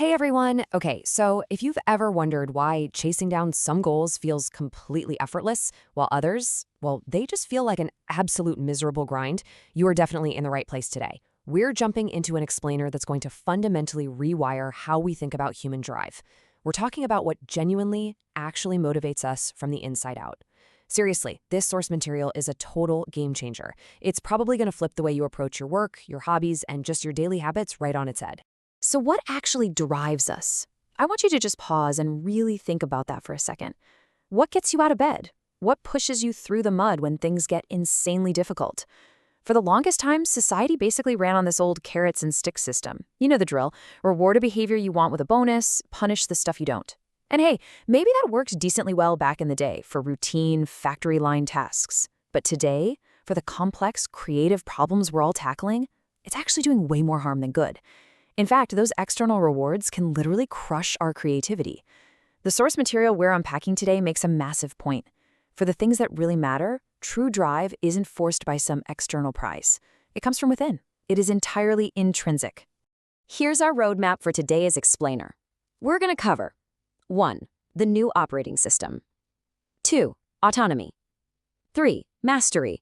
Hey everyone. Okay, so if you've ever wondered why chasing down some goals feels completely effortless, while others, well, they just feel like an absolute miserable grind, you are definitely in the right place today. We're jumping into an explainer that's going to fundamentally rewire how we think about human drive. We're talking about what genuinely actually motivates us from the inside out. Seriously, this source material is a total game changer. It's probably going to flip the way you approach your work, your hobbies, and just your daily habits right on its head. So what actually drives us? I want you to just pause and really think about that for a second. What gets you out of bed? What pushes you through the mud when things get insanely difficult? For the longest time, society basically ran on this old carrots and sticks system. You know the drill. Reward a behavior you want with a bonus, punish the stuff you don't. And hey, maybe that worked decently well back in the day for routine, factory line tasks. But today, for the complex, creative problems we're all tackling, it's actually doing way more harm than good. In fact, those external rewards can literally crush our creativity. The source material we're unpacking today makes a massive point. For the things that really matter, true drive isn't forced by some external prize. It comes from within. It is entirely intrinsic. Here's our roadmap for today's explainer. We're going to cover 1. The new operating system. 2. Autonomy. 3. Mastery.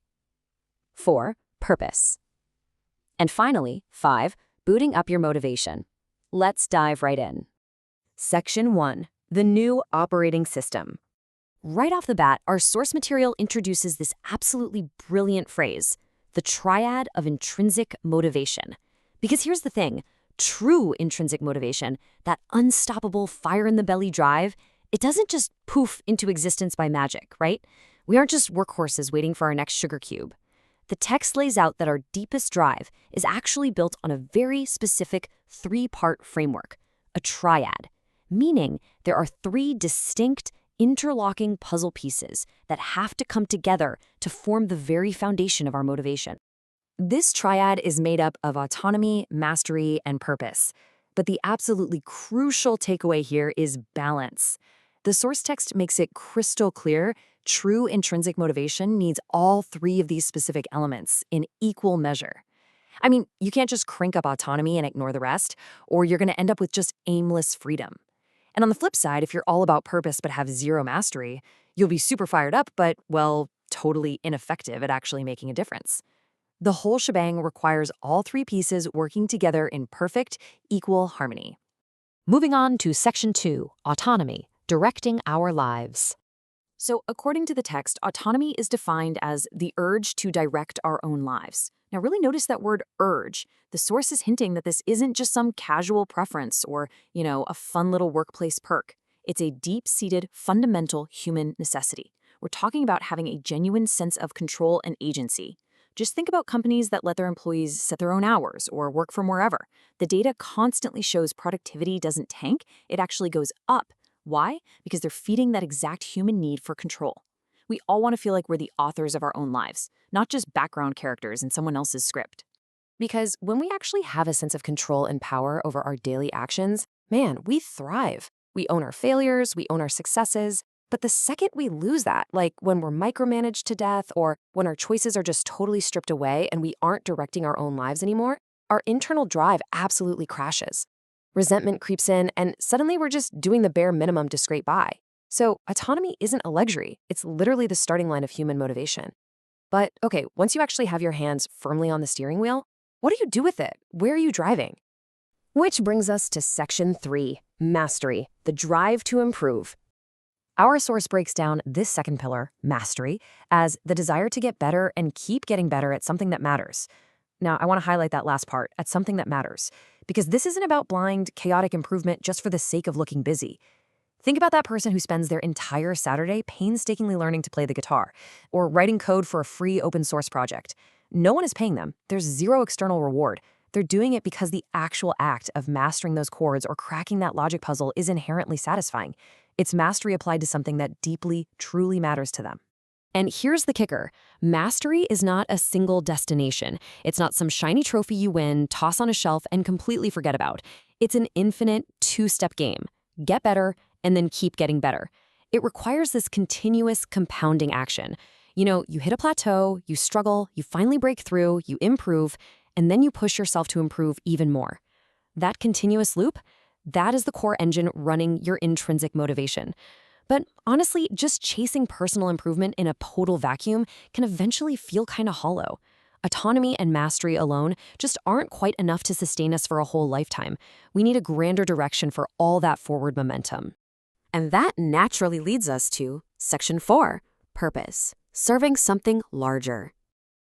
4. Purpose. And finally, 5. Booting up your motivation. Let's dive right in. Section 1. The new operating system. Right off the bat, our source material introduces this absolutely brilliant phrase, the triad of intrinsic motivation. Because here's the thing, true intrinsic motivation, that unstoppable fire-in-the-belly drive, it doesn't just poof into existence by magic, right? We aren't just workhorses waiting for our next sugar cube. The text lays out that our deepest drive is actually built on a very specific 3-part framework, a triad, meaning there are 3 distinct, interlocking puzzle pieces that have to come together to form the very foundation of our motivation. This triad is made up of autonomy, mastery, and purpose. But the absolutely crucial takeaway here is balance. The source text makes it crystal clear true intrinsic motivation needs all 3 of these specific elements in equal measure. I mean, you can't just crank up autonomy and ignore the rest, or you're going to end up with just aimless freedom. And on the flip side, if you're all about purpose but have 0 mastery, you'll be super fired up but, well, totally ineffective at actually making a difference. The whole shebang requires all 3 pieces working together in perfect, equal harmony. Moving on to Section 2, Autonomy, directing our lives. So according to the text, autonomy is defined as the urge to direct our own lives. Now really notice that word urge. The source is hinting that this isn't just some casual preference or, a fun little workplace perk. It's a deep-seated, fundamental human necessity. We're talking about having a genuine sense of control and agency. Just think about companies that let their employees set their own hours or work from wherever. The data constantly shows productivity doesn't tank, it actually goes up. Why? Because they're feeding that exact human need for control. We all want to feel like we're the authors of our own lives, not just background characters in someone else's script. Because when we actually have a sense of control and power over our daily actions, man, we thrive. We own our failures, we own our successes. But the second we lose that, like when we're micromanaged to death or when our choices are just totally stripped away and we aren't directing our own lives anymore, our internal drive absolutely crashes. Resentment creeps in, and suddenly we're just doing the bare minimum to scrape by. So autonomy isn't a luxury. It's literally the starting line of human motivation. But okay, once you actually have your hands firmly on the steering wheel, what do you do with it? Where are you driving? Which brings us to Section 3, Mastery, the drive to improve. Our source breaks down this second pillar, mastery, as the desire to get better and keep getting better at something that matters. Now, I want to highlight that last part, at something that matters, because this isn't about blind, chaotic improvement just for the sake of looking busy. Think about that person who spends their entire Saturday painstakingly learning to play the guitar or writing code for a free open source project. No one is paying them. There's 0 external reward. They're doing it because the actual act of mastering those chords or cracking that logic puzzle is inherently satisfying. It's mastery applied to something that deeply, truly matters to them. And here's the kicker. Mastery is not a single destination. It's not some shiny trophy you win, toss on a shelf, and completely forget about. It's an infinite 2-step game. Get better, and then keep getting better. It requires this continuous compounding action. You hit a plateau, you struggle, you finally break through, you improve, and then you push yourself to improve even more. That continuous loop, That is the core engine running your intrinsic motivation. But honestly, just chasing personal improvement in a total vacuum can eventually feel kind of hollow. Autonomy and mastery alone just aren't quite enough to sustain us for a whole lifetime. We need a grander direction for all that forward momentum. And that naturally leads us to Section 4, Purpose, serving something larger.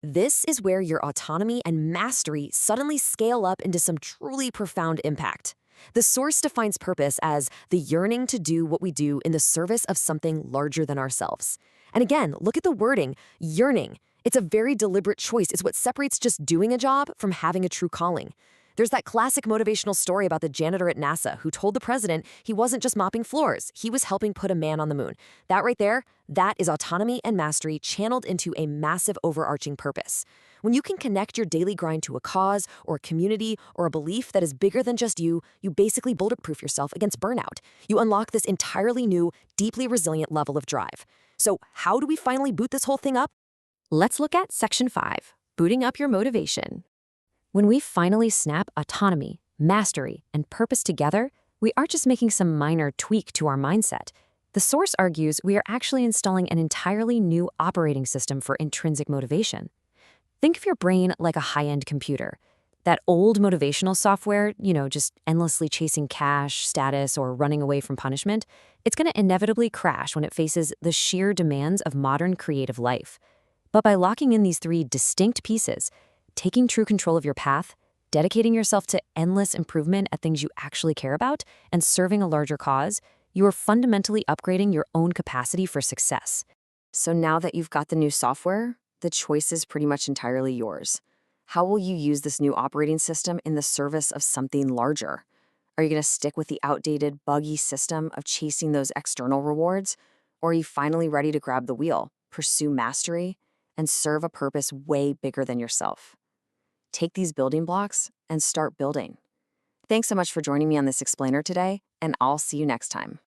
This is where your autonomy and mastery suddenly scale up into some truly profound impact. The source defines purpose as the yearning to do what we do in the service of something larger than ourselves. And again, look at the wording, yearning. It's a very deliberate choice. It's what separates just doing a job from having a true calling. There's that classic motivational story about the janitor at NASA who told the president he wasn't just mopping floors, he was helping put a man on the moon. That right there, that is autonomy and mastery channeled into a massive overarching purpose. When you can connect your daily grind to a cause or a community or a belief that is bigger than just you basically bulletproof yourself against burnout. You unlock this entirely new, deeply resilient level of drive. So how do we finally boot this whole thing up? Let's look at Section 5, booting up your motivation. When we finally snap autonomy, mastery, and purpose together, we aren't just making some minor tweak to our mindset. The source argues we are actually installing an entirely new operating system for intrinsic motivation. Think of your brain like a high-end computer. That old motivational software, just endlessly chasing cash, status, or running away from punishment, it's going to inevitably crash when it faces the sheer demands of modern creative life. But by locking in these three distinct pieces, taking true control of your path, dedicating yourself to endless improvement at things you actually care about, and serving a larger cause, you are fundamentally upgrading your own capacity for success. So now that you've got the new software, the choice is pretty much entirely yours. How will you use this new operating system in the service of something larger? Are you going to stick with the outdated, buggy system of chasing those external rewards? Or are you finally ready to grab the wheel, pursue mastery, and serve a purpose way bigger than yourself? Take these building blocks and start building. Thanks so much for joining me on this explainer today, and I'll see you next time.